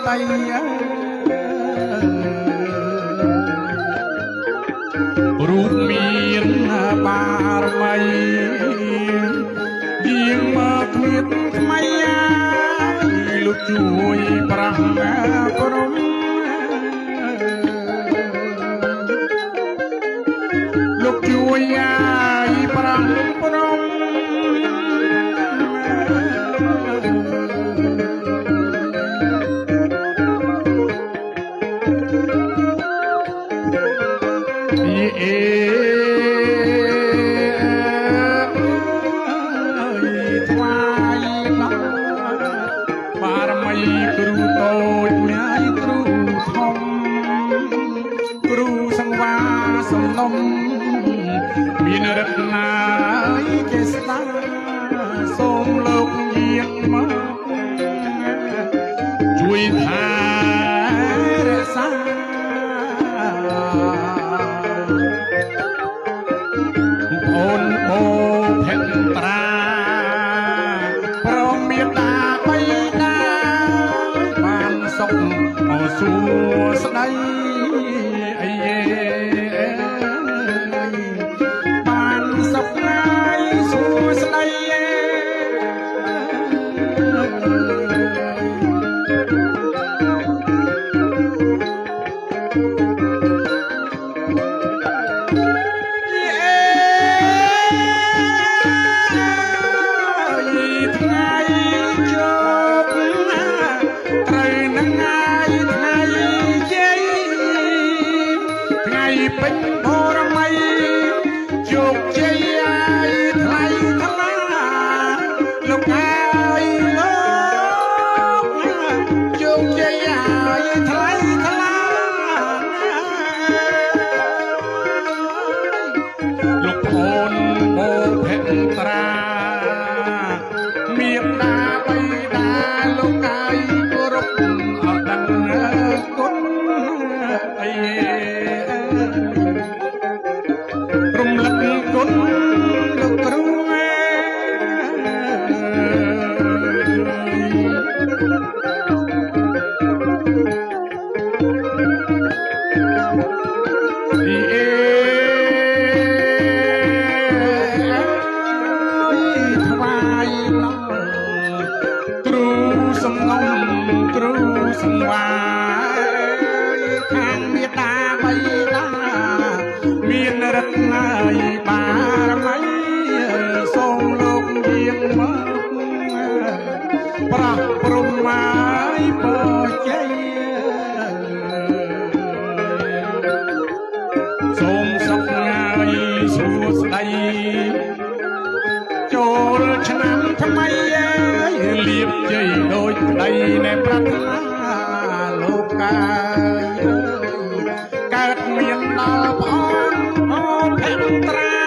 ដីរូបមានបារមីយាងមកគ្មានថ្មីលោកជួយប្រាំព្រមលោកជួយប្រាំព្រមមានរតនាចេស្តាសូមលោកយាងមកជួយថែរក្សាអូនបូភេន្ត្រាព្រមមេត្តាបៃតាបានសុខសួស្ដីអីពេញបរមីជោគជ័យថ្លៃថ្លាលោកហើយលោកជោគជ័យថ្លៃថ្លាលោកអូនបូភេន្ត្រាមេត្តាបៃតាលោកហើយគោរពអត់ដឹងគុណអីរំលឹកគុណលោកគ្រូថ្វាយគ្រូសំងំគ្រូសង្វាយខាងមេត្តាបៃតាមានរតនាបារមីសូមលោកយាងមកប្រាស់ព្រំមកបជ័យសូមសុខងាយសួស្ដីចូលឆ្នាំថ្មីលៀបជ័យដូចប្តីនៃប្រាថ្នាលោកកើតមានដល់ផងភេន្ត្រា